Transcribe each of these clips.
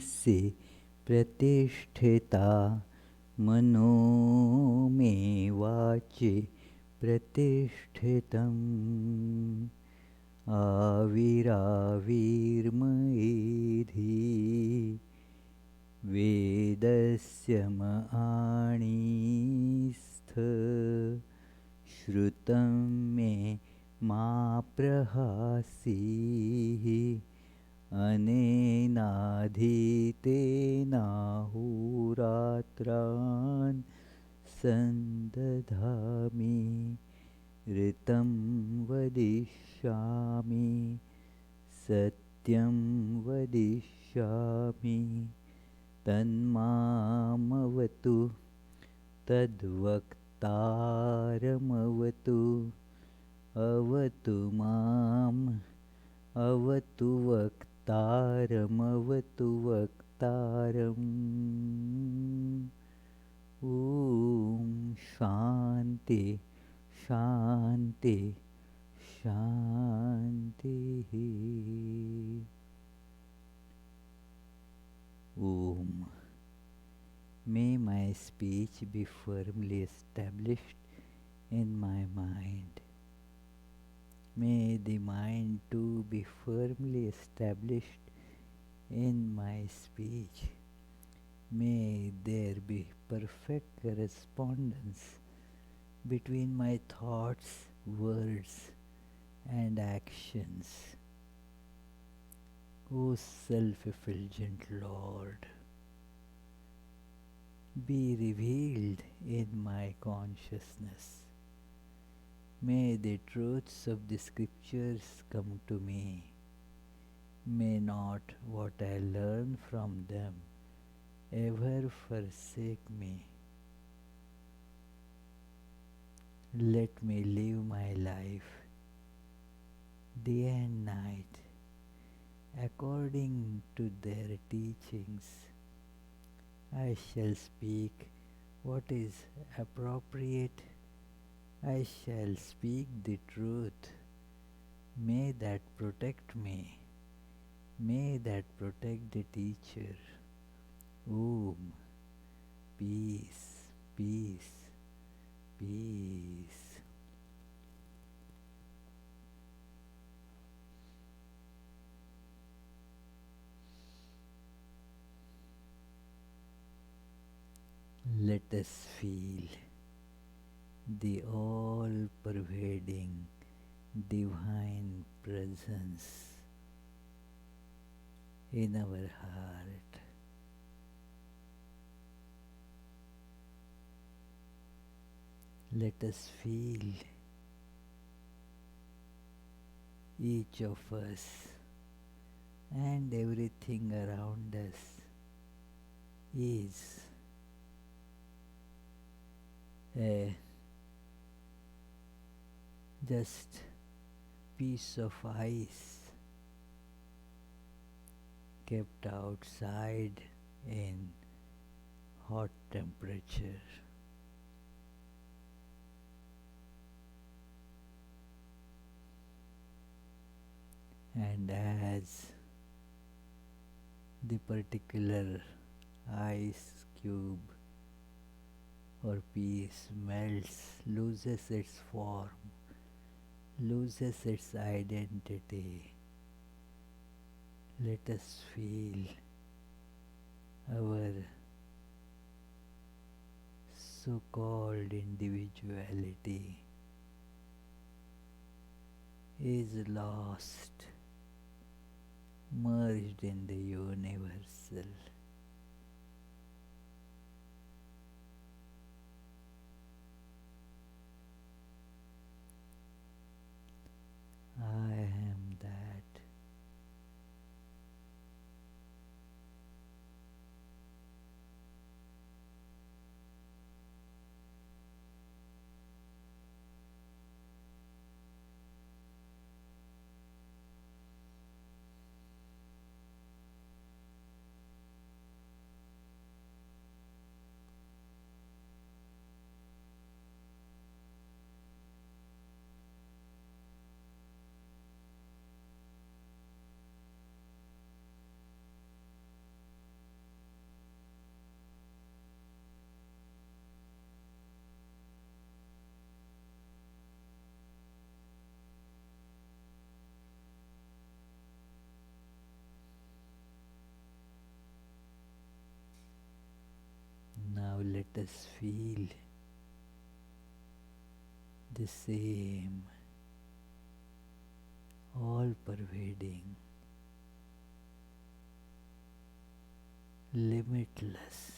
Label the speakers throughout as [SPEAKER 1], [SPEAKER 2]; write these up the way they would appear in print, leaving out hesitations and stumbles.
[SPEAKER 1] मनसि प्रतिष्ठिता मनो मे वाचि प्रतिष्ठितम् आविराविर्मयेधि वेदस्य मआणीस्थ श्रुतं मे मा प्रहासीः अनेनाधीतेनाहुरात्रान् सन्दधामि ऋतं वदिष्यामि सत्यं वदिष्यामि तन्मामवतु तद्वक्तारमवतु अवतु माम् अवतु वक्तारमवतु वक्तारम् ॐ शान्ति शान्ति शान्तिः Om. May my speech be firmly established in my mind. May the mind too be firmly established in my speech. May there be perfect correspondence between my thoughts, words, and actions. O self-effulgent Lord, be revealed in my consciousness. May the truths of the scriptures come to me. May not what I learn from them ever forsake me. Let me live my life day and night according to their teachings. I shall speak what is appropriate. I shall speak the truth. May that protect me. May that protect the teacher. Om. Peace, peace, peace. Let us feel the all-pervading divine presence in our heart. Let us feel each of us and everything around us is a just piece of ice kept outside in hot temperature. And as the particular ice cube or piece melts, loses its form, loses its identity, let us feel our so-called individuality is lost, merged in the universal. I am that. let us feel the same all-pervading, limitless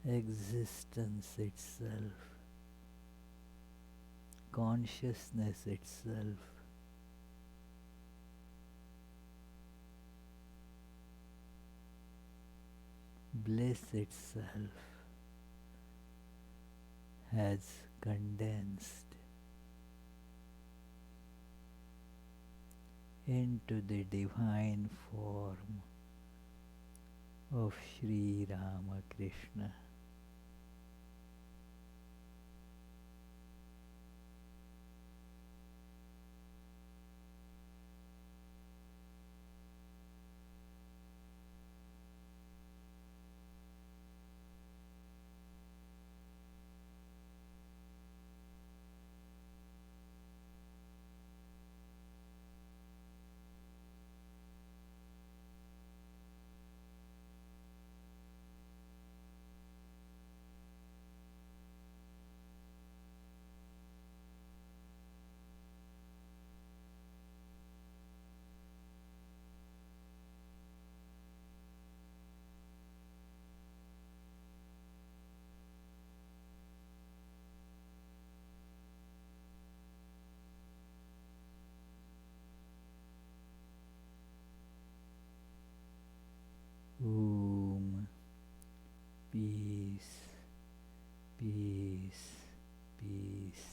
[SPEAKER 1] existence itself, consciousness itself, bliss itself has condensed into the divine form of Sri Ramakrishna. Om. Peace, peace, peace.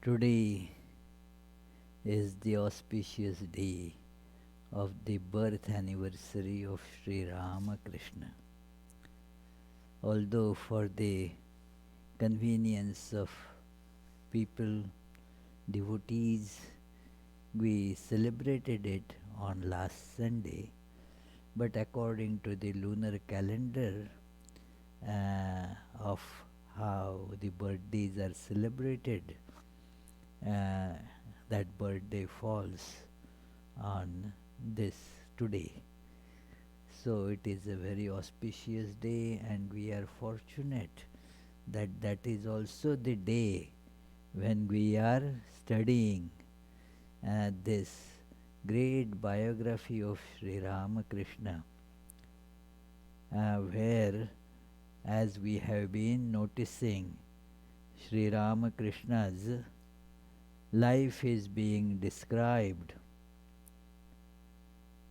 [SPEAKER 1] Today is the auspicious day of the birth anniversary of Sri Ramakrishna. Although for the convenience of people, devotees, we celebrated it on last Sunday, but according to the lunar calendar of how the birthdays are celebrated, that birthday falls on this today. So it is a very auspicious day, and we are fortunate that that is also the day when we are studying this great biography of Sri Ramakrishna, where, as we have been noticing, Sri Ramakrishna's life is being described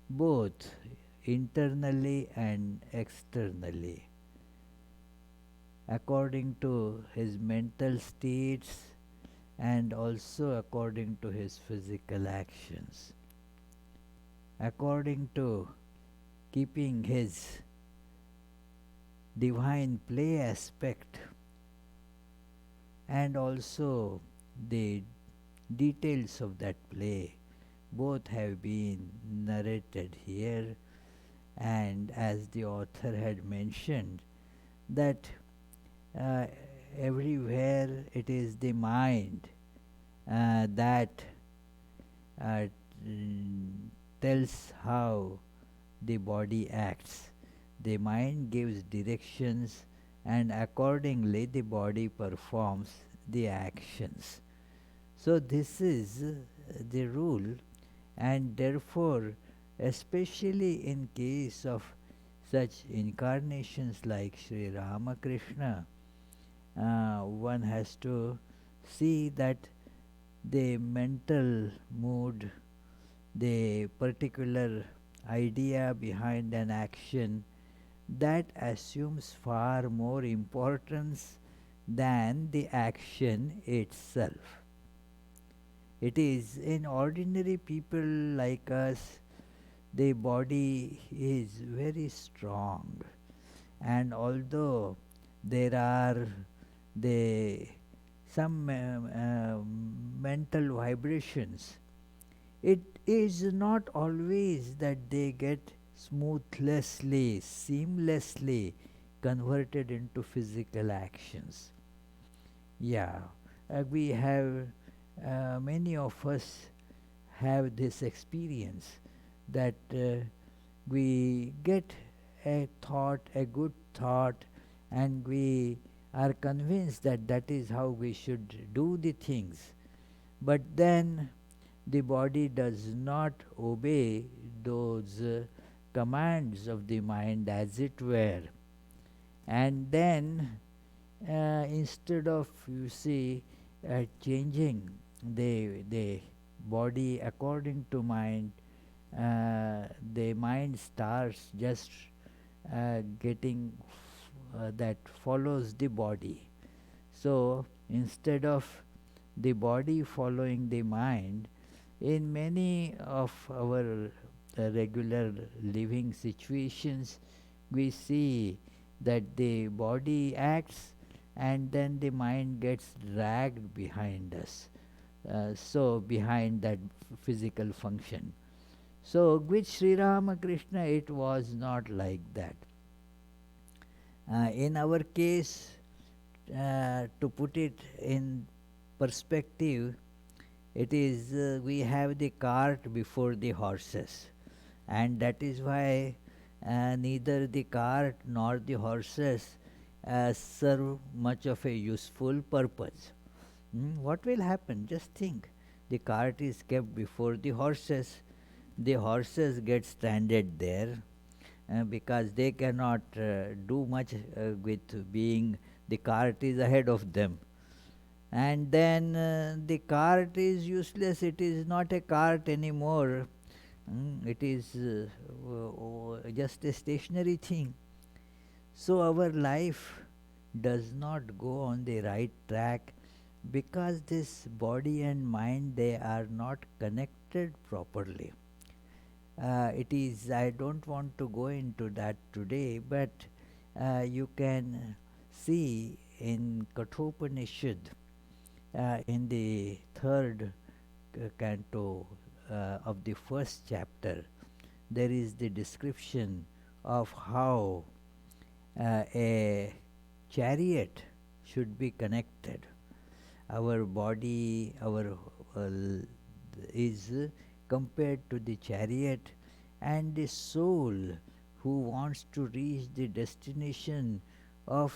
[SPEAKER 1] both internally and externally, according to his mental states and also according to his physical actions, according to keeping his divine play aspect and also the details of that play. Both have been narrated here, and as the author had mentioned, that everywhere it is the mind that tells how the body acts. The mind gives directions, and accordingly the body performs the actions. So this is the rule, and therefore, especially in case of such incarnations like Sri Ramakrishna, one has to see that the mental mood, the particular idea behind an action, that assumes far more importance than the action itself. It is in ordinary people like us, the body is very strong, and although there are the some mental vibrations, it is not always that they get smoothly, seamlessly converted into physical actions. Yeah, we have, many of us have this experience that we get a thought, a good thought, and we are convinced that that is how we should do the things. But then the body does not obey those commands of the mind, as it were. And then, instead of, you see, changing the body according to mind, the mind starts just getting that follows the body. So instead of the body following the mind, in many of our regular living situations, we see that the body acts and then the mind gets dragged behind us. So behind that physical function. So with Sri Ramakrishna it was not like that. In our case, to put it in perspective, it is, we have the cart before the horses, and that is why neither the cart nor the horses serve much of a useful purpose. What will happen? Just think. The cart is kept before the horses get stranded there because they cannot do much with being the cart is ahead of them. And then the cart is useless, it is not a cart anymore. It is just a stationary thing. So our life does not go on the right track because this body and mind, they are not connected properly. It is, I don't want to go into that today, but you can see in Kathopanishad, in the third canto of the first chapter, there is the description of how a chariot should be connected. Our body, our is compared to the chariot, and the soul who wants to reach the destination of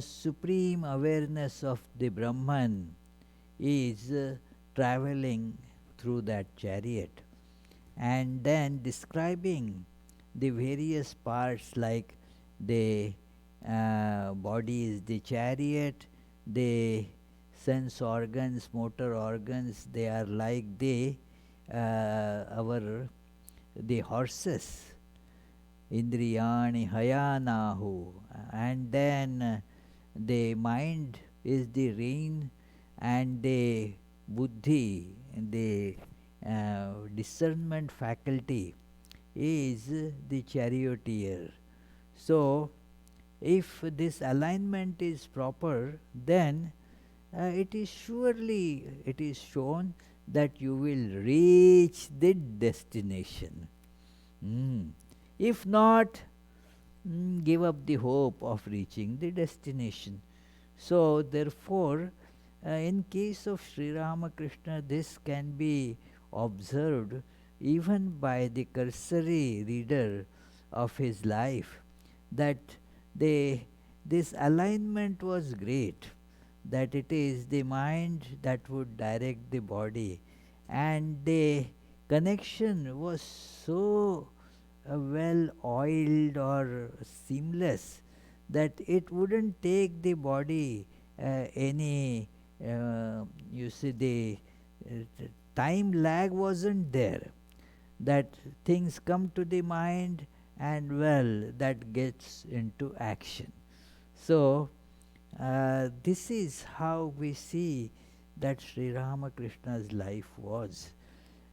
[SPEAKER 1] supreme awareness of the Brahman is traveling through that chariot, and then describing the various parts, like the body is the chariot, the sense organs, motor organs, they are like our the horses, indriyani hayanahu, and then the mind is the rein, and the buddhi, the discernment faculty, is the charioteer. So if this alignment is proper, then it is surely, it is shown that you will reach the destination. If not, give up the hope of reaching the destination. So therefore, in case of Sri Ramakrishna, this can be observed even by the cursory reader of his life, that this alignment was great, that it is the mind that would direct the body, and the connection was so well oiled or seamless that it wouldn't take the body any, you see, the time lag wasn't there, that things come to the mind and well, that gets into action. So this is how we see that Sri Ramakrishna's life was.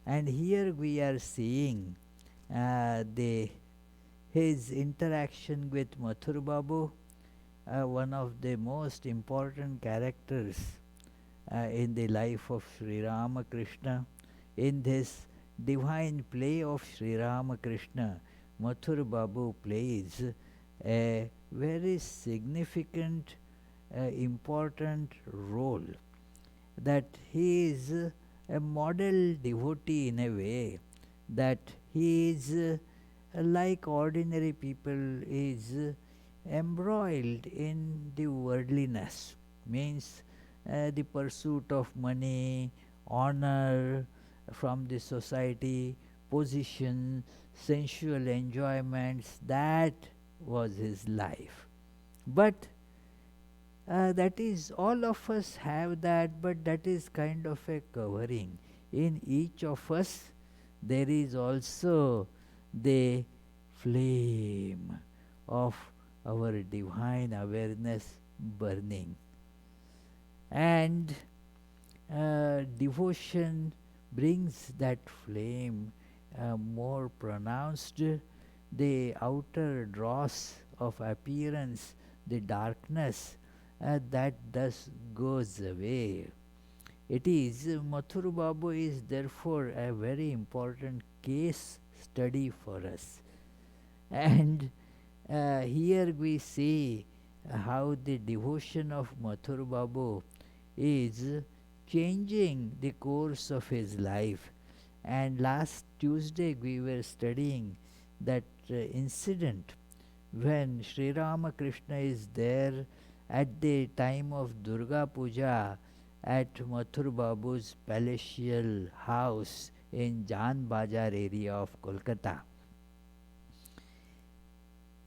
[SPEAKER 1] And here we are seeing the his interaction with Mathur Babu, one of the most important characters in the life of Sri Ramakrishna. In this divine play of Sri Ramakrishna, Mathur Babu plays a very significant, important role. That he is a model devotee in a way, that he is like ordinary people, is embroiled in the worldliness, means the pursuit of money, honor from the society, position, sensual enjoyments. That was his life. But that is, all of us have that, but that is kind of a covering. In each of us, there is also the flame of our divine awareness burning. And devotion brings that flame more pronounced. The outer dross of appearance, the darkness, that thus goes away. It is, Mathur Babu is therefore a very important case study for us. And here we see how the devotion of Mathur Babu is changing the course of his life. And last Tuesday we were studying that incident when Sri Ramakrishna is there at the time of Durga Puja at Mathur Babu's palatial house in Jan Bajar area of Kolkata.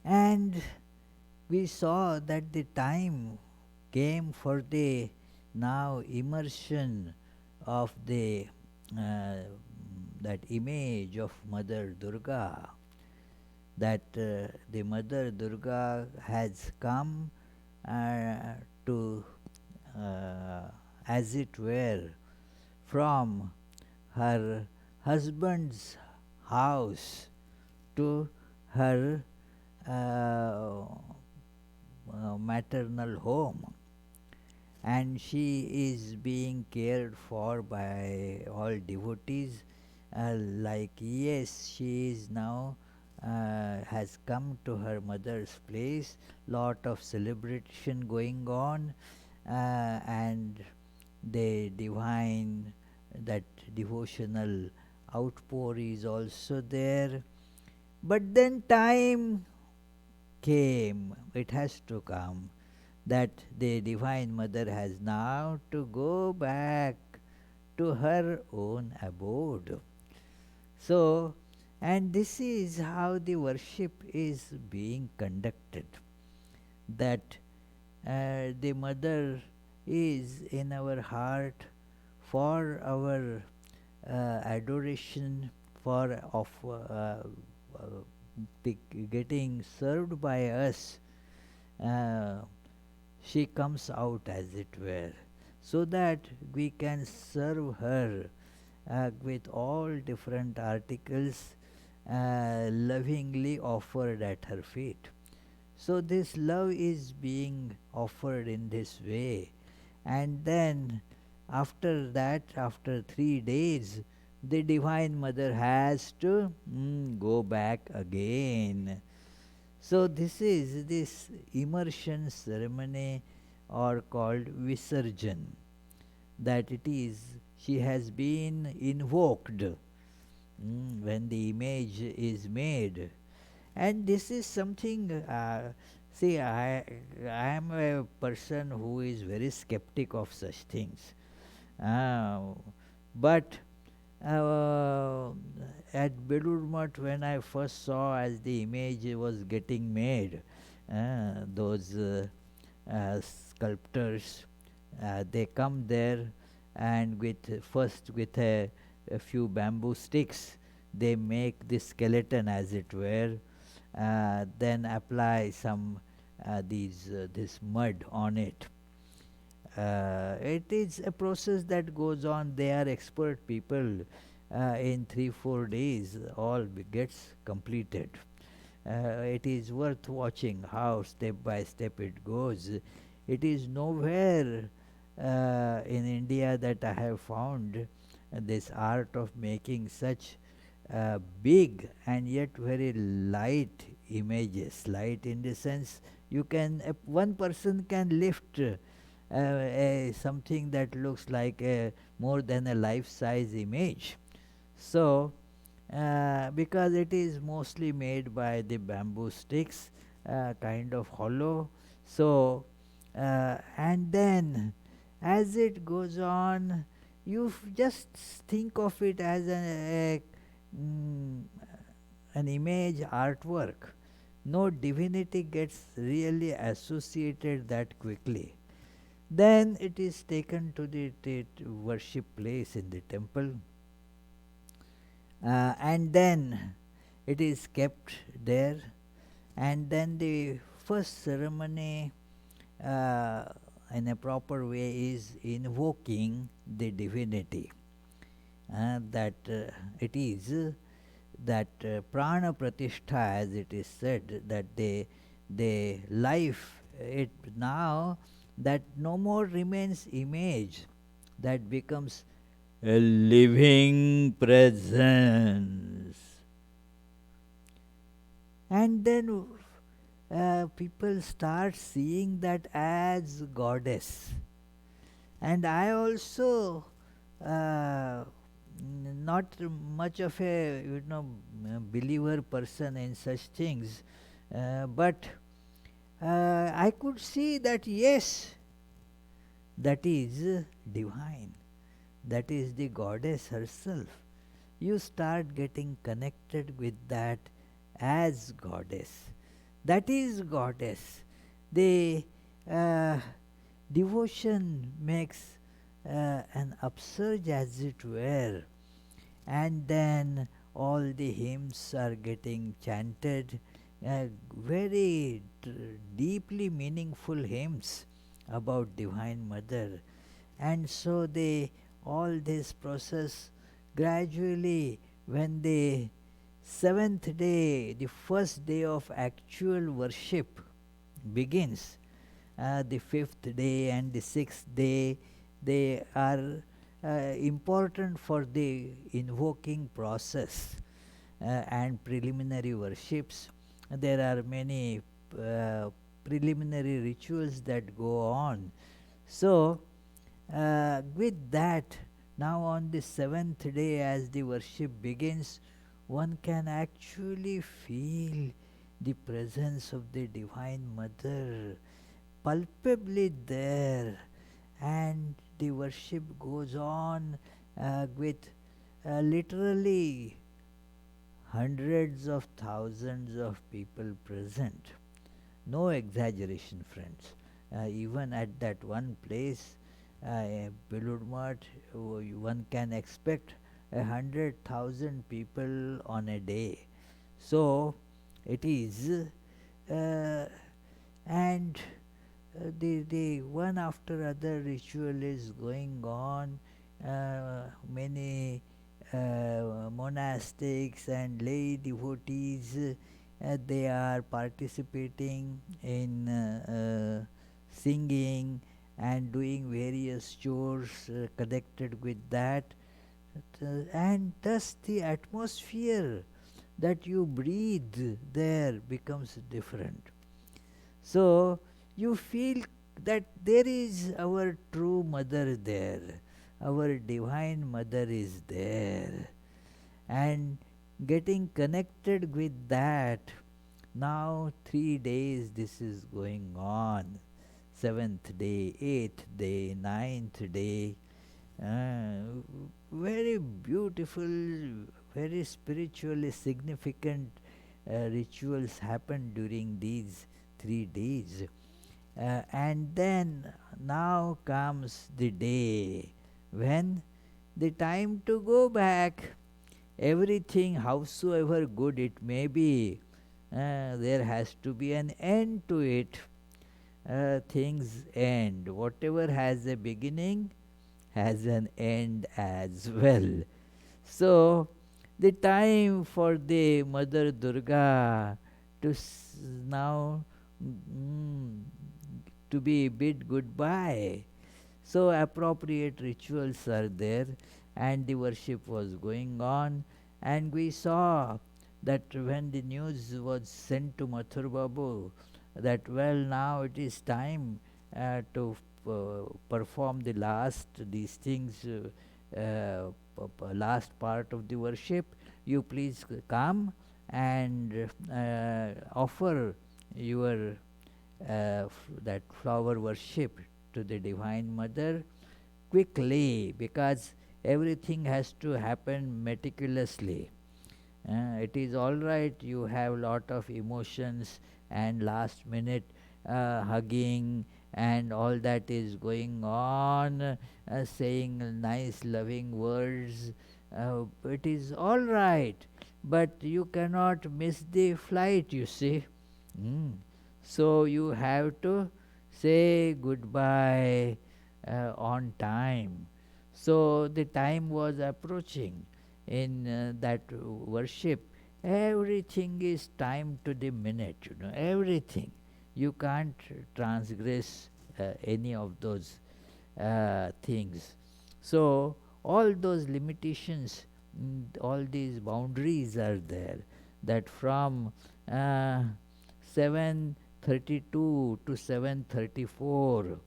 [SPEAKER 1] And we saw that the time came for the now immersion of the that image of Mother Durga, that the Mother Durga has come to as it were from her husband's house to her maternal home, and she is being cared for by all devotees. Like, yes, she is now has come to her mother's place, lot of celebration going on, and the divine, that devotional outpour is also there. But then time came, it has to come, that the Divine Mother has now to go back to her own abode. So, and this is how the worship is being conducted, that the Mother is in our heart for our adoration, for of getting served by us. She comes out, as it were, so that we can serve her with all different articles lovingly offered at her feet. So this love is being offered in this way, and then after that, after 3 days, the Divine Mother has to go back again. So this is this immersion ceremony, or called Visarjan, that it is, she has been invoked when the image is made. And this is something, see, I am a person who is very skeptic of such things. But at Belur when I first saw as the image was getting made, those sculptors, they come there, and first with a few bamboo sticks, they make this skeleton, as it were, then apply some this mud on it. It is a process that goes on. They are expert people, in 3-4 days all gets completed. It is worth watching how step by step it goes. It is nowhere in India that I have found this art of making such big and yet very light images. Light in the sense you can, one person can lift something that looks like a more than a life size image. So because it is mostly made by the bamboo sticks, kind of hollow. So and then as it goes on, you just think of it as mm, an image artwork. No divinity gets really associated that quickly. Then it is taken to the worship place in the temple, and then it is kept there, and then the first ceremony in a proper way is invoking the divinity, that it is that prana pratishtha, as it is said, that the life it now, that no more remains image, that becomes a living presence. And then people start seeing that as goddess. And I also not much of a believer person in such things, but I could see that yes, that is divine, that is the goddess herself. You start getting connected with that as goddess. That is goddess. The uh, devotion makes an upsurge, as it were, and then all the hymns are getting chanted, very deeply meaningful hymns about Divine Mother. And so they, all this process gradually, when the seventh day, the first day of actual worship begins, the fifth day and the sixth day, they are important for the invoking process and preliminary worships. There are many preliminary rituals that go on. So with that, now on the seventh day, as the worship begins, one can actually feel the presence of the Divine Mother palpably there, and the worship goes on with literally hundreds of thousands of people present. No exaggeration, friends. Even at that one place, Biludmat, one can expect 100,000 people on a day. So it is, and the one after other ritual is going on. Many monastics and lay devotees, they are participating in singing and doing various chores connected with that. And thus the atmosphere that you breathe there becomes different. So you feel that there is our true mother there, our divine mother is there, and getting connected with that. Now 3 days this is going on, seventh day, eighth day, ninth day. Very beautiful, very spiritually significant rituals happen during these 3 days. And then now comes the day when the time to go back. Everything, howsoever good it may be, there has to be an end to it. Things end. Whatever has a beginning has an end as well. So the time for the Mother Durga to now mm, to be bid goodbye. So appropriate rituals are there, and the worship was going on, and we saw that when the news was sent to Mathur Babu, that well, now it is time to perform the last these things, last part of the worship. You please come and offer your that flower worship to the Divine Mother quickly, because everything has to happen meticulously. It is all right, you have lot of emotions and last minute hugging and all that is going on, saying nice loving words. It is all right, but you cannot miss the flight, you see. Mm. So you have to say goodbye on time. So the time was approaching in that worship. Everything is timed to the minute, everything. You can't transgress any of those things. So all those limitations, all these boundaries are there, that from uh, 7:32 to 7:34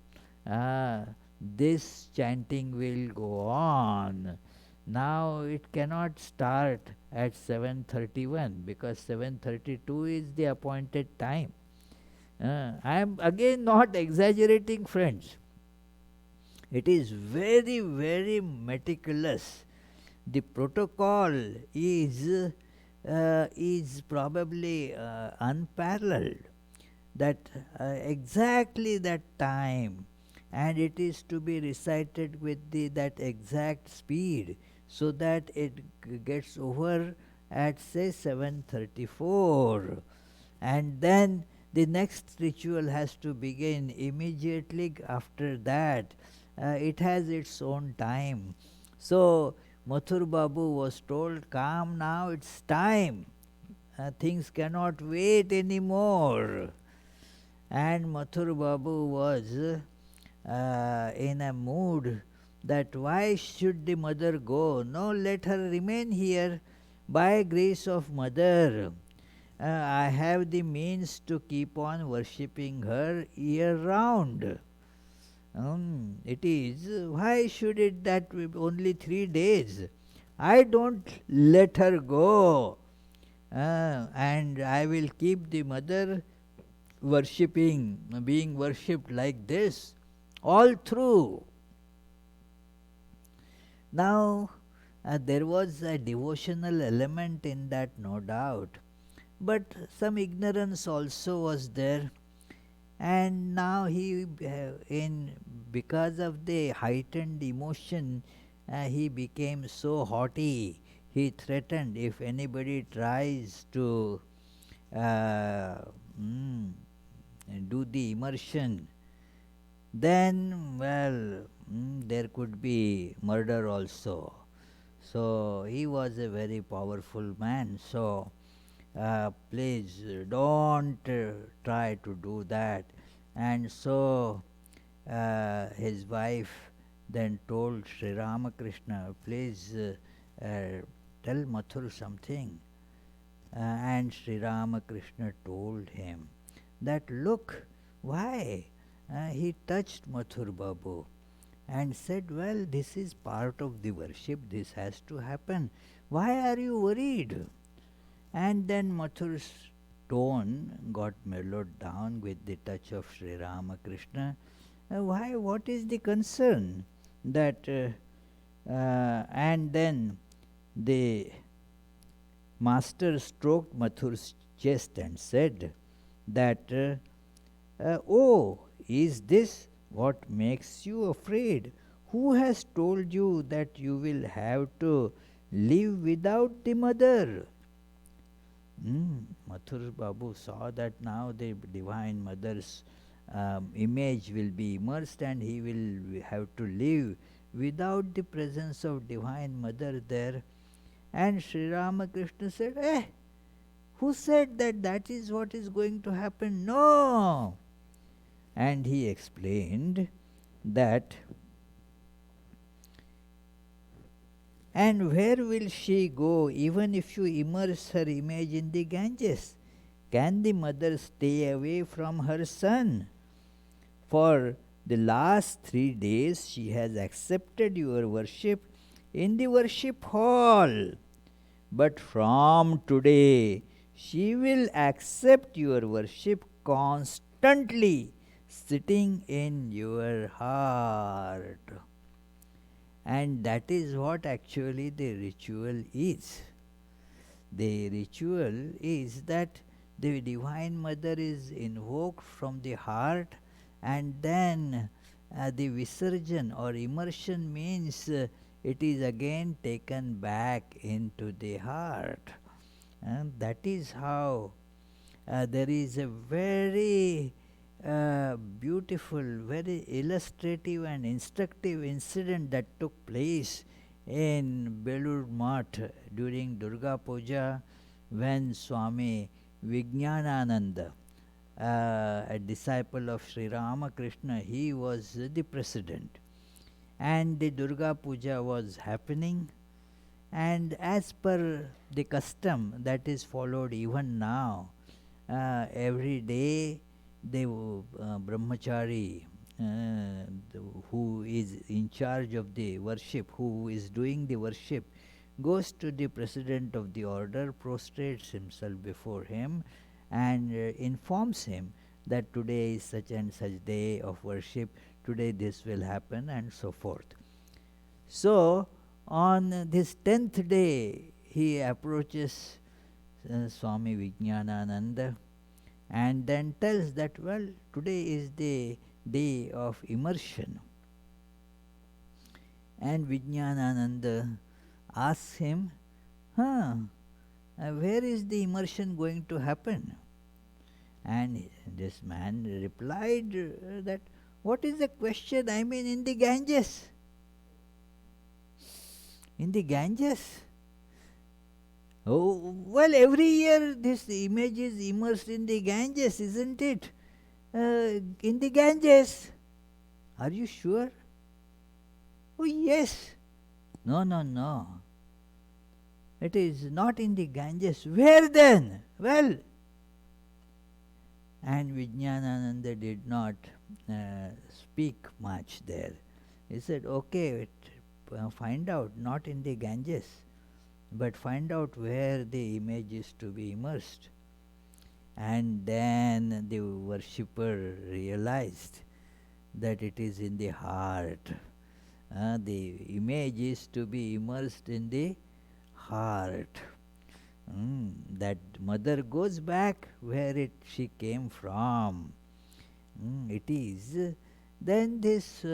[SPEAKER 1] this chanting will go on. Now it cannot start at 7:31 because 7:32 is the appointed time. I am again not exaggerating, friends. It is very, very meticulous. The protocol is probably unparalleled. That exactly that time, and it is to be recited with that exact speed, so that it gets over at say 7:34, and then the next ritual has to begin immediately after that. It has its own time. So Mathur Babu was told, come now, it's time. Things cannot wait anymore. And Mathur Babu was in a mood that why should the mother go? No, let her remain here. By grace of mother, I have the means to keep on worshipping her year round. It is, why should it that only 3 days? I don't let her go, and I will keep the mother worshipping, being worshipped like this all through. Now, there was a devotional element in that, no doubt, but some ignorance also was there. And now he, in because of the heightened emotion, he became so haughty. He threatened if anybody tries to uh, mm, do the immersion, then, well, there could be murder also. So he was a very powerful man. So please don't try to do that. And so his wife then told Sri Ramakrishna, please tell Mathur something. And Sri Ramakrishna told him that, look, why? He touched Mathur Babu and said, well, this is part of the worship, this has to happen. Why are you worried? And then Mathur's tone got mellowed down with the touch of Sri Ramakrishna. Why? What is the concern? That and then the master stroked Mathur's chest and said that, oh, is this what makes you afraid? Who has told you that you will have to live without the mother? Mathur Babu saw that now the Divine Mother's image will be immersed and he will have to live without the presence of Divine Mother there. And Sri Ramakrishna said, who said that that is what is going to happen? No! And he explained that, and where will she go even if you immerse her image in the Ganges? Can the mother stay away from her son? For the last 3 days she has accepted your worship in the worship hall. But from today she will accept your worship constantly, sitting in your heart. And that is what actually the ritual is. The ritual is that the Divine Mother is invoked from the heart, and then the Visarjan or immersion means it is again taken back into the heart. And that is how there is a very beautiful, very illustrative and instructive incident that took place in Belur Math during Durga Puja, when Swami Vijnanananda, a disciple of Sri Ramakrishna, he was the president, and the Durga Puja was happening. And as per the custom that is followed even now, every day the brahmachari who is in charge of the worship, who is doing the worship, goes to the president of the order, prostrates himself before him, and informs him that today is such and such day of worship, today this will happen, and so forth. So, on this 10th day, he approaches Swami Vijnanananda and then tells that, well, today is the day of immersion. And Vijnanananda asks him, where is the immersion going to happen? And this man replied that, what is the question? I mean, in the Ganges. In the Ganges? Oh, well, every year this image is immersed in the Ganges, isn't it? In the Ganges. Are you sure? Oh, yes. No, no, no. It is not in the Ganges. Where then? Well, and Vijnanananda did not speak much there. He said, okay, find out, not in the Ganges, but find out where the image is to be immersed. And then the worshipper realized that it is in the heart. The image is to be immersed in the heart. That mother goes back where she came from. It is then this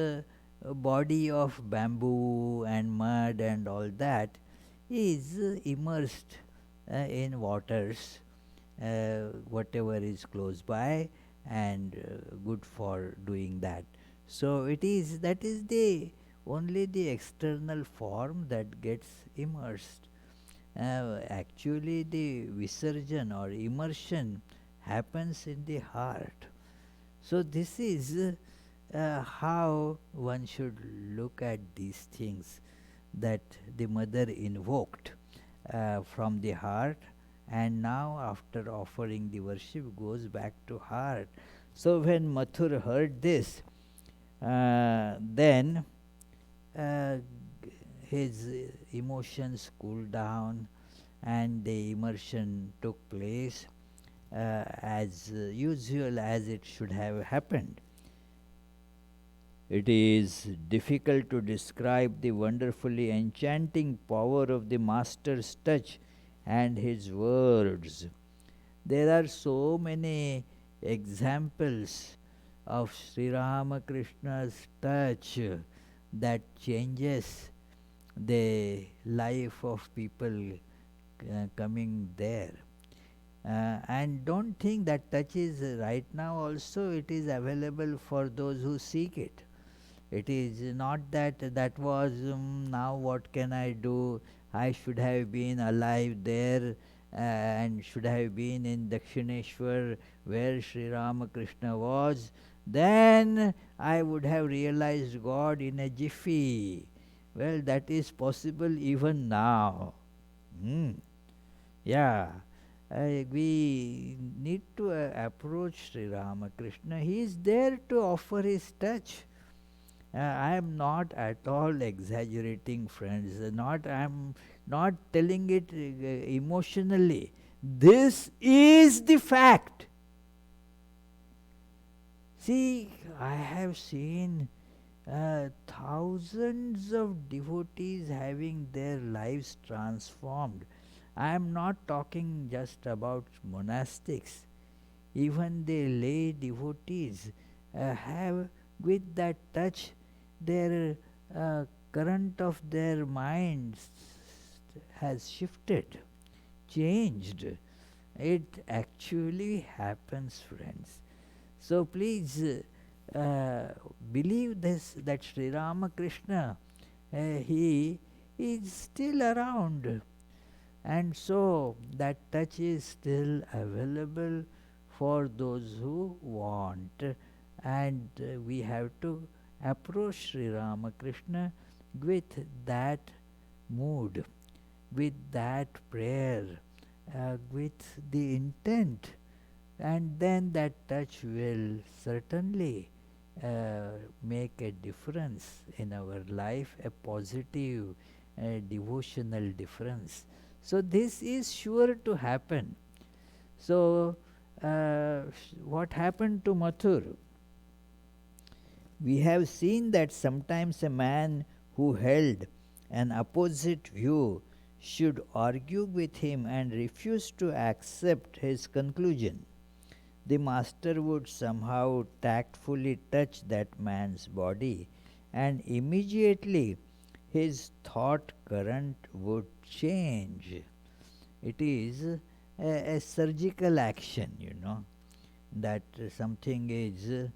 [SPEAKER 1] body of bamboo and mud and all that is immersed in waters, whatever is close by and good for doing that. So it is, that is the only the external form that gets immersed. Actually the visarjan or immersion happens in the heart. So this is how one should look at these things, that the mother invoked from the heart, and now after offering the worship goes back to heart. So when Mathur heard this, then his emotions cooled down and the immersion took place as usual, as it should have happened. It is difficult to describe the wonderfully enchanting power of the Master's touch and his words. There are so many examples of Sri Ramakrishna's touch that changes the life of people coming there. And don't think that touch is right now also, it is available for those who seek it. It is not that that was now what can I do, I should have been alive there and should have been in Dakshineshwar where Sri Ramakrishna was, then I would have realized God in a jiffy. Well, that is possible even now. Hmm. Yeah, we need to approach Sri Ramakrishna. He is there to offer his touch. I am not at all exaggerating, friends. I am not telling it emotionally. This is the fact. See, I have seen thousands of devotees having their lives transformed. I am not talking just about monastics. Even the lay devotees have, with that touch, their current of their minds has shifted, changed. It actually happens, friends. So please believe this, that Sri Ramakrishna, he is still around, and so that touch is still available for those who want, and we have to approach Sri Ramakrishna with that mood, with that prayer, with the intent, and then that touch will certainly make a difference in our life, a positive devotional difference. So this is sure to happen. So what happened to Mathur? We have seen that sometimes a man who held an opposite view should argue with him and refuse to accept his conclusion. The master would somehow tactfully touch that man's body, and immediately his thought current would change. It is a surgical action, that something is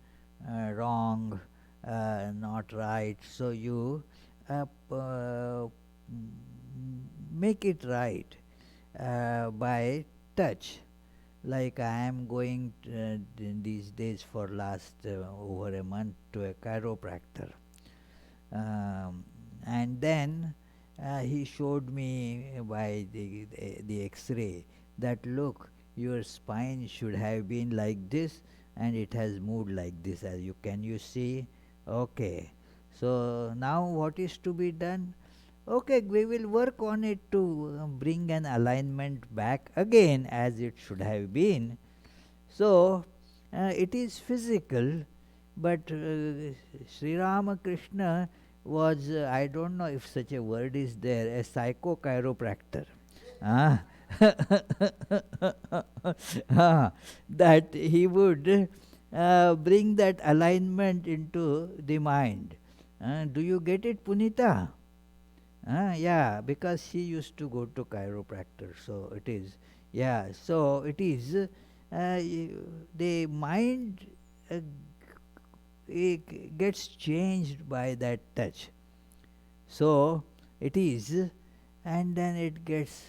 [SPEAKER 1] wrong, not right. So you make it right by touch. Like I am going these days for last over a month to a chiropractor, and then he showed me by the X-ray that look, your spine should have been like this, and it has moved like this. As you see, okay. So now what is to be done? Okay, we will work on it to bring an alignment back again as it should have been. So it is physical, but Sri Ramakrishna was, I don't know if such a word is there, a psycho-chiropractor. Ah. That he would bring that alignment into the mind. Do you get it, Punita? Yeah, because she used to go to chiropractor, so it is. Yeah, so it is the mind gets changed by that touch. So it is, and then it gets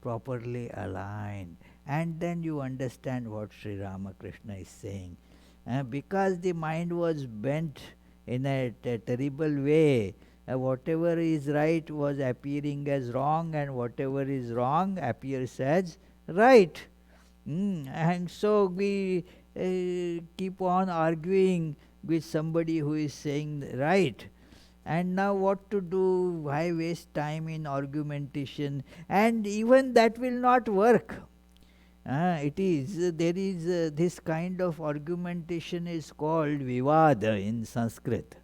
[SPEAKER 1] properly aligned, and then you understand what Sri Ramakrishna is saying. Because the mind was bent in a terrible way, whatever is right was appearing as wrong, and whatever is wrong appears as right. And so we keep on arguing with somebody who is saying right. And now what to do? Why waste time in argumentation? And even that will not work. There is this kind of argumentation is called vivada in Sanskrit.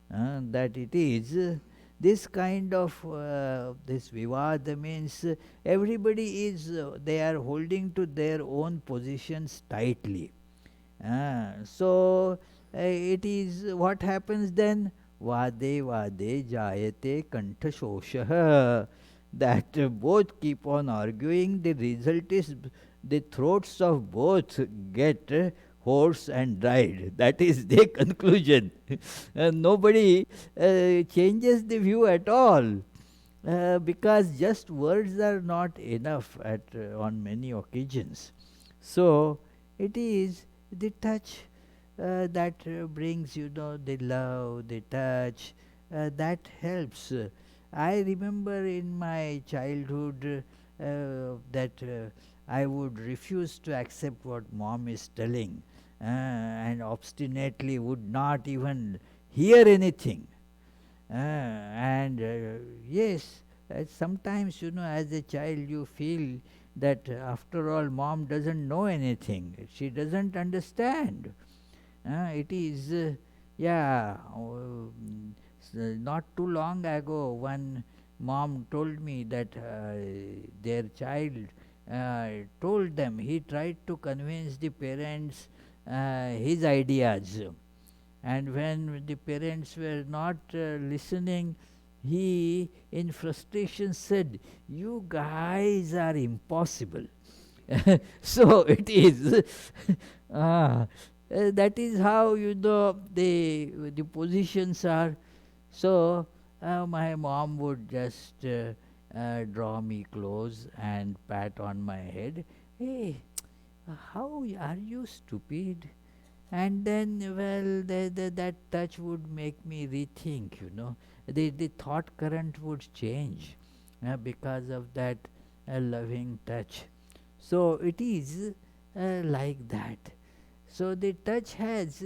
[SPEAKER 1] That it is this kind of this vivada means everybody is they are holding to their own positions tightly. So it is what happens then? Vade vade jayate kanthashoshah. That both keep on arguing. The result is the throats of both get hoarse and dried. That is the conclusion. Nobody changes the view at all. because just words are not enough on many occasions. So it is the touch that brings, the love, the touch, that helps. I remember in my childhood that I would refuse to accept what mom is telling, and obstinately would not even hear anything. And yes, sometimes, as a child, you feel that after all, mom doesn't know anything, she doesn't understand. It is, yeah, not too long ago, one mom told me that their child told them, he tried to convince the parents his ideas, and when the parents were not listening, he in frustration said, "You guys are impossible." So it is. Ah, that is how, the positions are. So my mom would just draw me close and pat on my head. Hey, how are you stupid? And then, well, that touch would make me rethink, the thought current would change because of that loving touch. So it is like that. So the touch has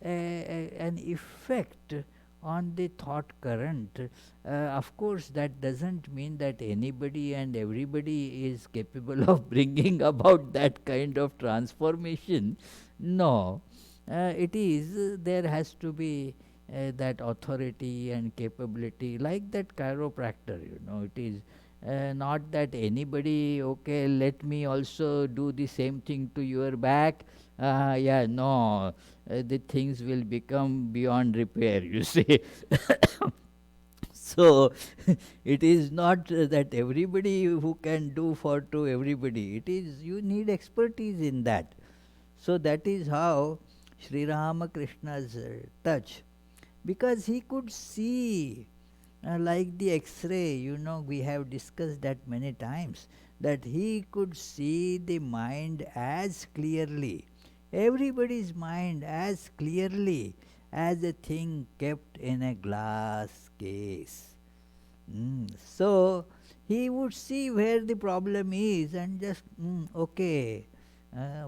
[SPEAKER 1] an effect on the thought current. Of course, that doesn't mean that anybody and everybody is capable of bringing about that kind of transformation. No, it is, there has to be that authority and capability, like that chiropractor. It is not that anybody, okay, let me also do the same thing to your back. Yeah, no, the things will become beyond repair, you see. So it is not that everybody who can do for to everybody. It is, you need expertise in that. So that is how Sri Ramakrishna's touch, because he could see, like the X-ray. We have discussed that many times, that he could see the mind as clearly, everybody's mind as clearly as a thing kept in a glass case. So he would see where the problem is and just, okay,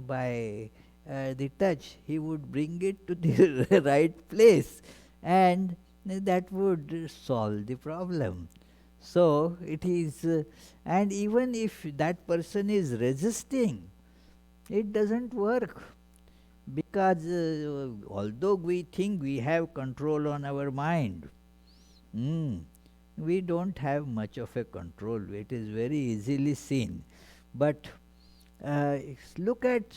[SPEAKER 1] by the touch, he would bring it to the right place, and that would solve the problem. So it is, and even if that person is resisting, it doesn't work, because although we think we have control on our mind, Mm. we don't have much of a control. It is very easily seen. But look at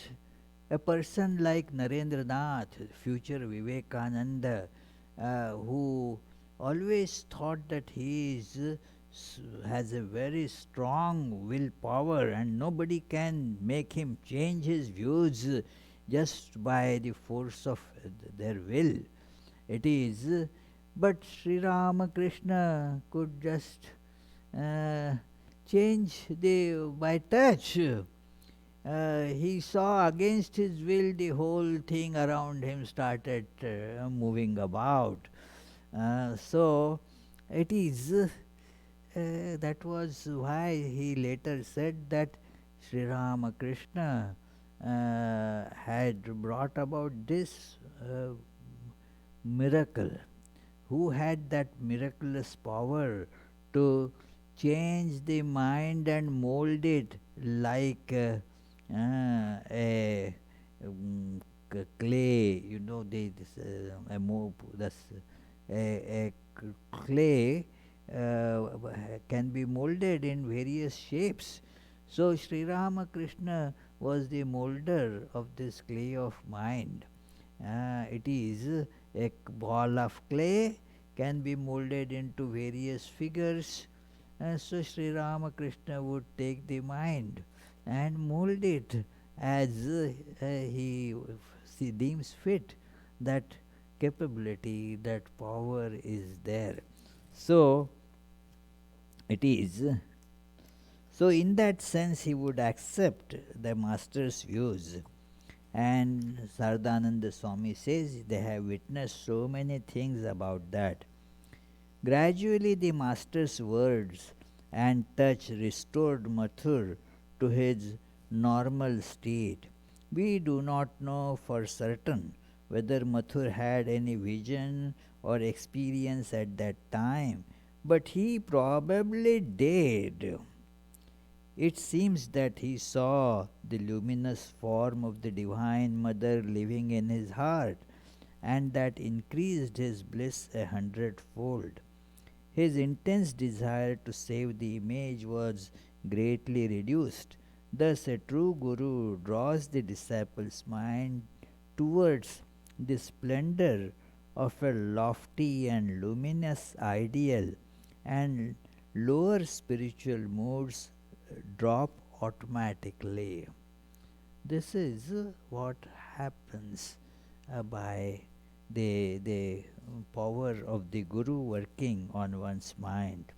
[SPEAKER 1] a person like Narendra Nath, future Vivekananda, who always thought that he has a very strong willpower and nobody can make him change his views just by the force of their will. It is, but Sri Ramakrishna could just uh, change the by touch. He saw against his will the whole thing around him started moving about. So it is, that was why he later said that Sri Ramakrishna had brought about this miracle, who had that miraculous power to change the mind and mold it like a clay. A clay can be molded in various shapes. So Sri Ramakrishna was the molder of this clay of mind. It is a ball of clay, can be molded into various figures. So Sri Ramakrishna would take the mind and mold it as he deems fit. That capability, that power is there. So It is. So, in that sense, he would accept the master's views. And Saradananda Swami says they have witnessed so many things about that. Gradually, the master's words and touch restored Mathur to his normal state. We do not know for certain whether Mathur had any vision or experience at that time, but he probably did. It seems that he saw the luminous form of the Divine Mother living in his heart, and that increased his bliss 100-fold. His intense desire to save the image was greatly reduced. Thus, a true Guru draws the disciple's mind towards the splendor of a lofty and luminous ideal, and lower spiritual moods drop automatically. This is what happens by the power of the Guru working on one's mind.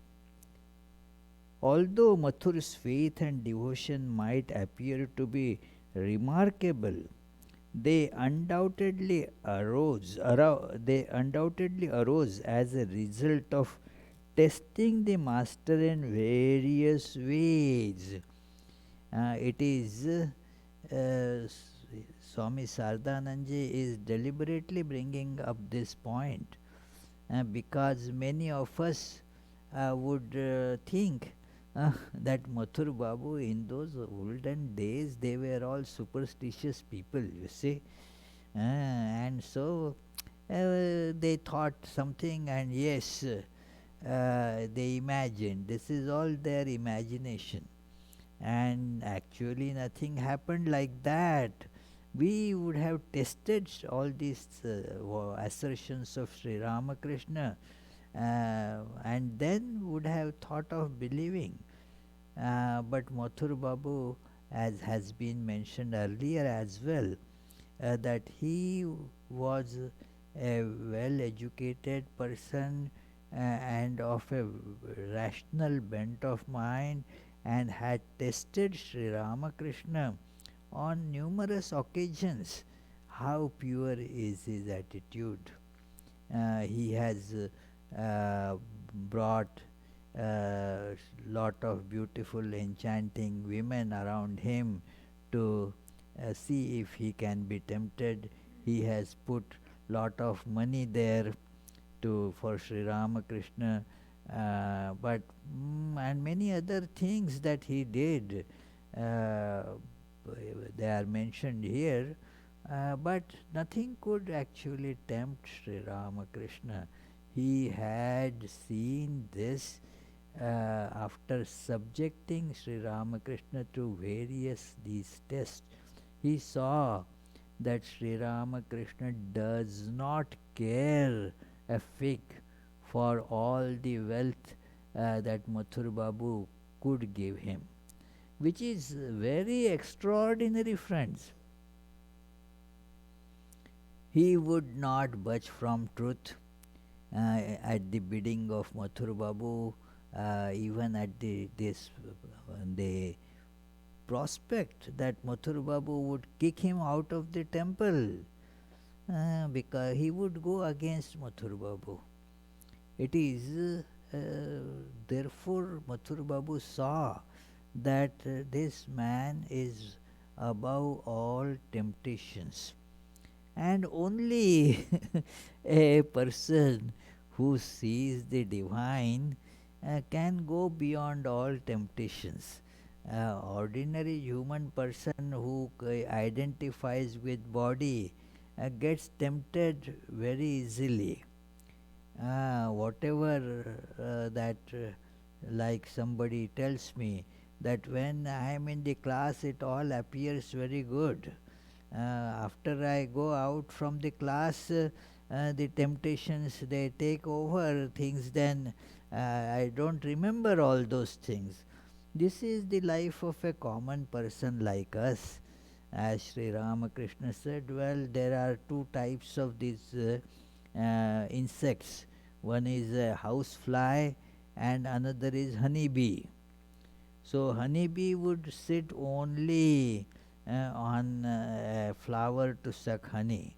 [SPEAKER 1] Although Mathur's faith and devotion might appear to be remarkable, they undoubtedly arose as a result of testing the master in various ways. It is Swami Saradananda is deliberately bringing up this point because many of us would think that Mathur Babu in those olden days they were all superstitious people, you see, and so they thought something, and yes, they imagined. This is all their imagination, and actually nothing happened like that. We would have tested all these assertions of Sri Ramakrishna and then would have thought of believing. But Mathur Babu, as has been mentioned earlier as well, that he was a well educated person and of a rational bent of mind, and had tested Sri Ramakrishna on numerous occasions. How pure is his attitude? He has brought a lot of beautiful, enchanting women around him to see if he can be tempted. He has put lot of money there to for Sri Ramakrishna, but and many other things that he did. Uh, they are mentioned here, but nothing could actually tempt Sri Ramakrishna. He had seen this after subjecting Sri Ramakrishna to various these tests. He saw that Sri Ramakrishna does not care a fig for all the wealth that Mathur Babu could give him, which is very extraordinary, friends. He would not budge from truth at the bidding of Mathur Babu, even at the prospect that Mathur Babu would kick him out of the temple, because he would go against Mathur Babu. It is therefore Mathur Babu saw that this man is above all temptations, and only a person who sees the divine can go beyond all temptations. Ordinary human person who identifies with body gets tempted very easily. Whatever that like somebody tells me that when I am in the class it all appears very good. After I go out from the class, the temptations they take over things, then I don't remember all those things. This is the life of a common person like us. As Sri Ramakrishna said, well, there are two types of these insects. One is a house fly and another is honeybee. So honeybee would sit only on a flower to suck honey,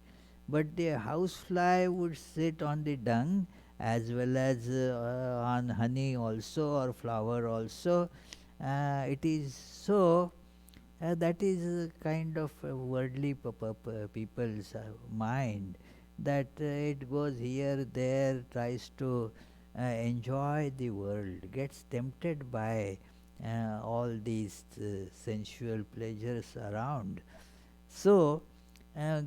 [SPEAKER 1] but the housefly would sit on the dung as well as on honey also or flower also. It is so that is a kind of worldly people's mind that it goes here, there, tries to enjoy the world, gets tempted by all these sensual pleasures around. So,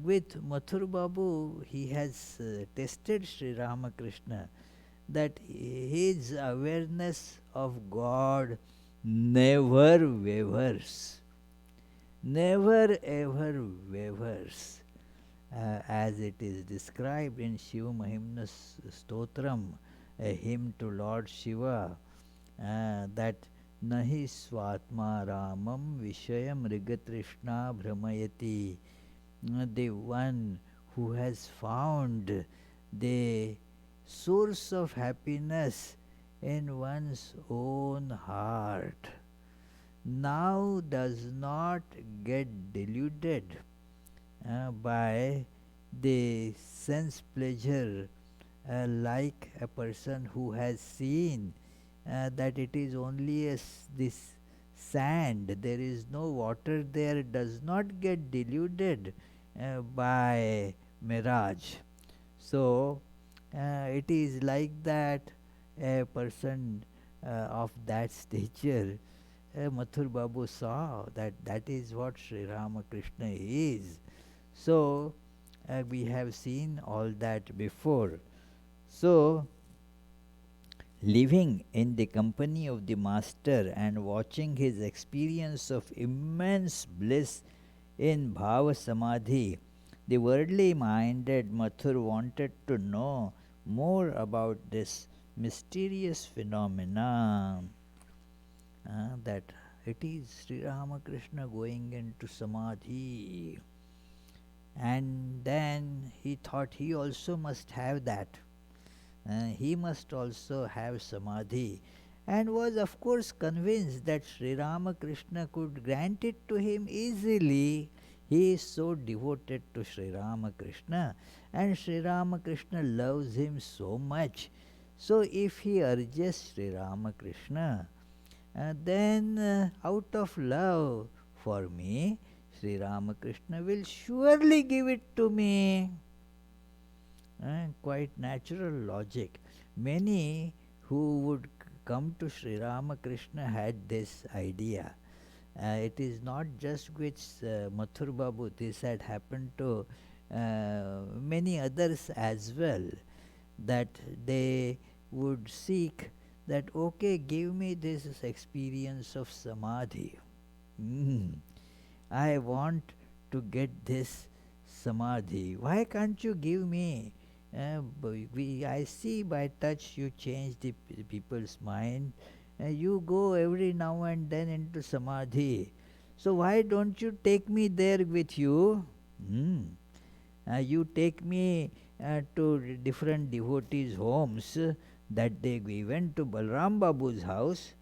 [SPEAKER 1] with Mathur Babu, he has tested Sri Ramakrishna that his awareness of God never wavers, never ever wavers, as it is described in Shiva Mahimna Stotram, a hymn to Lord Shiva, that Nahi Swatma Ramam Vishayam Rigatrishna Brahmayati. The one who has found the source of happiness in one's own heart now does not get deluded by the sense pleasure, like a person who has seen that it is only this sand, there is no water there, does not get deluded by mirage. So it is like that a person of that stature, Mathur Babu saw that that is what Sri Ramakrishna is. So we have seen all that before. So living in the company of the Master and watching his experience of immense bliss in Bhava Samadhi, the worldly minded Mathur wanted to know more about this mysterious phenomena. That it is Sri Ramakrishna going into Samadhi. And then he thought he also must have that. He must also have Samadhi, and was of course convinced that Sri Ramakrishna could grant it to him easily. He is so devoted to Sri Ramakrishna, and Sri Ramakrishna loves him so much. So if he urges Sri Ramakrishna, then out of love for me, Sri Ramakrishna will surely give it to me. Quite natural logic. Many who would come to Sri Ramakrishna had this idea. It is not just with Mathur Babu, this had happened to many others as well, that they would seek that, okay, give me this experience of Samadhi. I want to get this Samadhi. Why can't you give me? I see by touch you change the people's mind. You go every now and then into Samadhi. So why don't you take me there with you? You take me to different devotees' homes. That day we went to Balram Babu's house,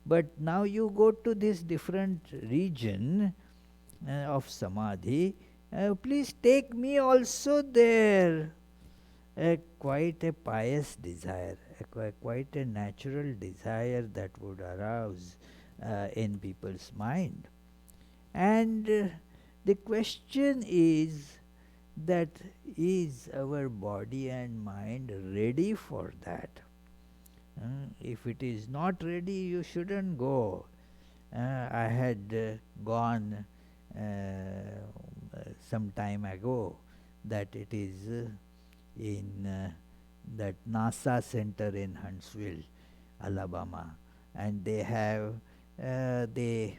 [SPEAKER 1] but now you go to this different region of Samadhi. Please take me also there. Quite a pious desire, quite a natural desire that would arouse in people's mind. And the question is that, is our body and mind ready for that? If it is not ready, you shouldn't go. I had gone some time ago, that it is in that NASA center in Huntsville, Alabama, and they have they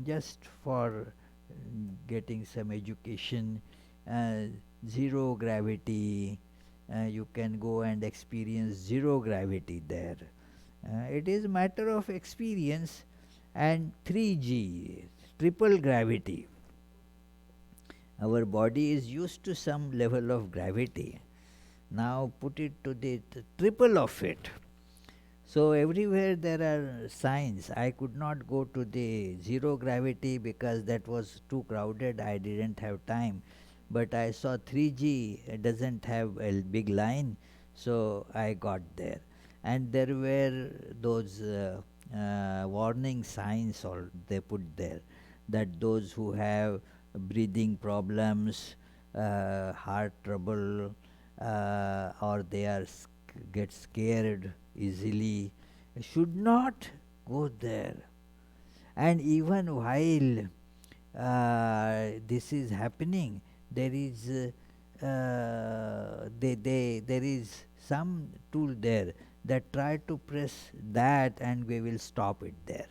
[SPEAKER 1] just for getting some education, zero gravity. You can go and experience zero gravity there. It is a matter of experience. And 3G, triple gravity. Our body is used to some level of gravity. Now put it to the triple of it. So everywhere there are signs. I could not go to the zero gravity because that was too crowded. I didn't have time. But I saw 3G doesn't have a big line, so I got there. And there were those warning signs all they put there, that those who have breathing problems, heart trouble, or they are get scared easily, should not go there. And even while this is happening, there is there is some tool there that try to press that, and we will stop it there,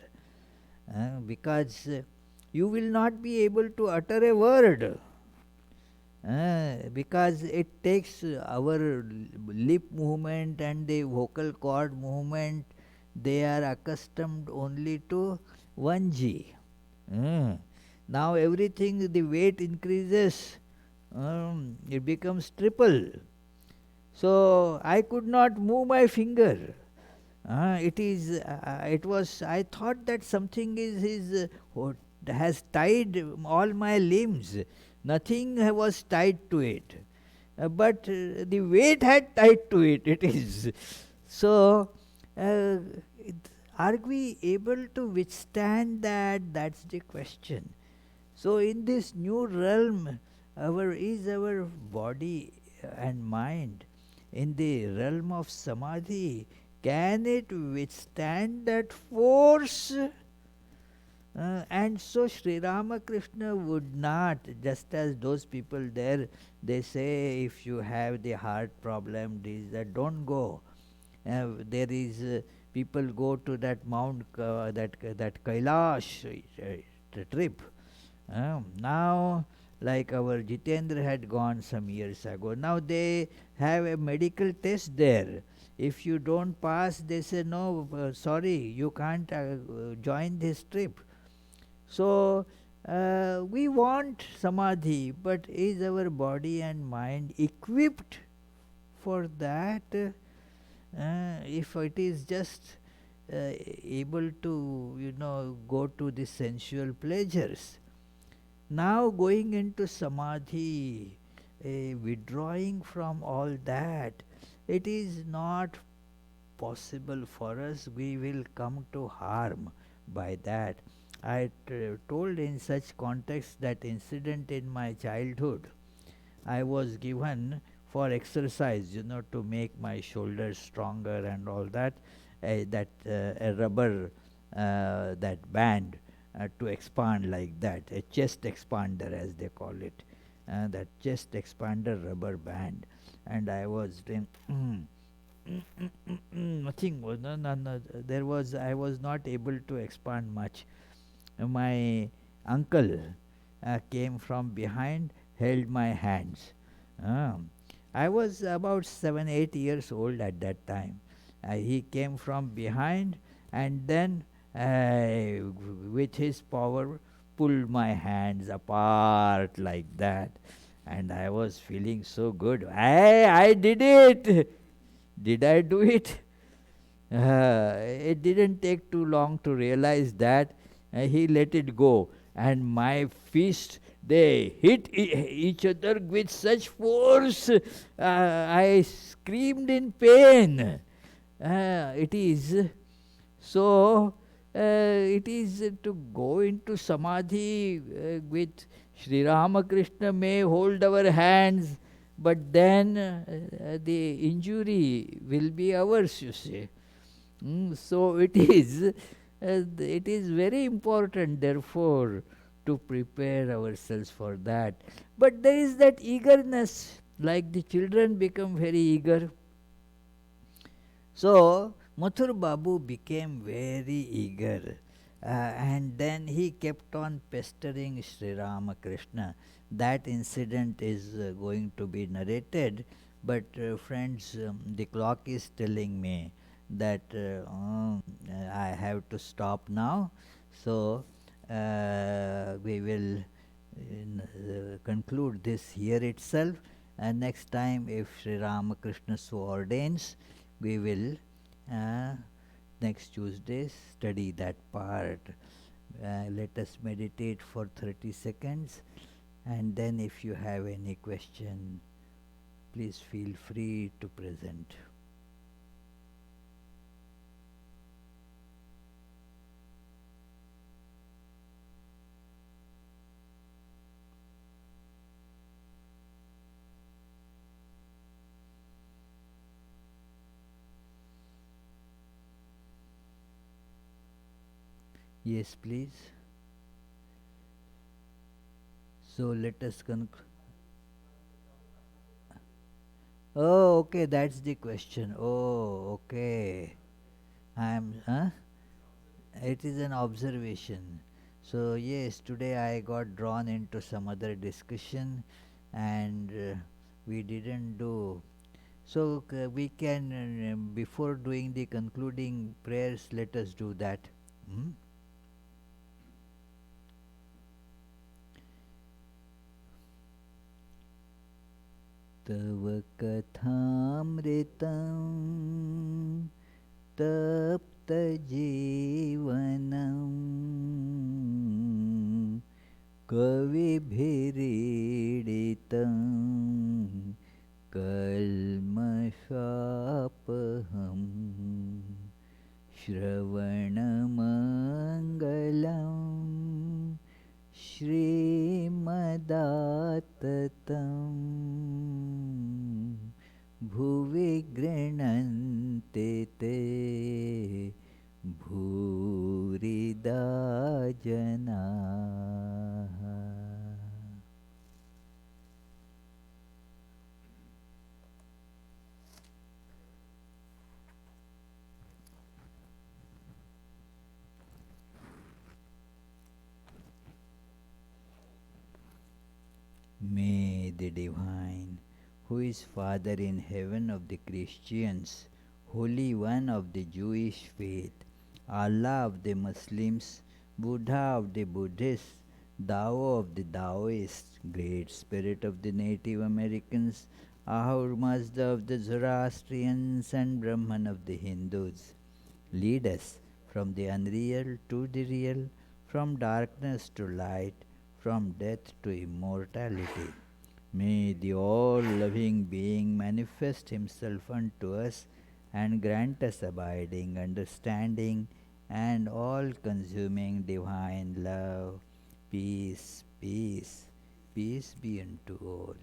[SPEAKER 1] because you will not be able to utter a word, because it takes our lip movement and the vocal cord movement. They are accustomed only to 1G. Now everything, the weight increases, it becomes triple. So I could not move my finger. It was, I thought that something is what has tied all my limbs. Nothing was tied to it. But the weight had tied to it. It is. So, uh, are we able to withstand that? That's the question. So, in this new realm, our body and mind in the realm of samadhi, can it withstand that force? And so Sri Ramakrishna would not, just as those people there, they say, if you have the heart problem, this, that, don't go. There is, people go to that Mount, that Kailash trip. Now, like our Jitendra had gone some years ago, now they have a medical test there. If you don't pass, they say, no, sorry, you can't join this trip. So, we want samadhi, but is our body and mind equipped for that? If it is just able to, go to the sensual pleasures. Now going into samadhi, withdrawing from all that, it is not possible for us. We will come to harm by that. I told in such context that incident in my childhood. I was given for exercise, to make my shoulders stronger and all that, a rubber, that band, to expand like that, a chest expander as they call it, that chest expander rubber band, and I was doing. Nothing was, no, there was, I was not able to expand much. My uncle came from behind, held my hands. I was about 7, 8 years old at that time. He came from behind, and then with his power pulled my hands apart like that, and I was feeling so good. I did it. Did I do it? It didn't take too long to realize that. He let it go, and my fist, they hit each other with such force. I screamed in pain. It is so. It is to go into samadhi with Sri Ramakrishna may hold our hands, but then the injury will be ours, you see. So it is very important, therefore, to prepare ourselves for that. But there is that eagerness, like the children become very eager. So Mathur Babu became very eager, and then he kept on pestering Sri Ramakrishna. That incident is going to be narrated, but friends, the clock is telling me that I have to stop now. So we will conclude this here itself, and next time, if Sri Ramakrishna so ordains, we will next Tuesday, study that part. Let us meditate for 30 seconds, and then if you have any question, please feel free to present. Yes, please. So let us conclude. Oh, okay, that's the question. Oh, okay. Huh? It is an observation. So yes, today I got drawn into some other discussion, and we didn't do. So we can, before doing the concluding prayers, let us do that. Hmm? तव कथामृतं तप्तजीवनं कविभिरीडितं कल्मषापहम् श्रवणमङ्गलम् श्रीमदाततं भुवि गृह्णन्ति ते भूरिदा जनाः. May the Divine, who is Father in heaven of the Christians, Holy One of the Jewish faith, Allah of the Muslims, Buddha of the Buddhists, Tao of the Taoists, Great Spirit of the Native Americans, Ahura Mazda of the Zoroastrians, and Brahman of the Hindus, lead us from the unreal to the real, from darkness to light, from death to immortality. May the all-loving being manifest himself unto us and grant us abiding understanding and all-consuming divine love. Peace, peace, peace be unto all.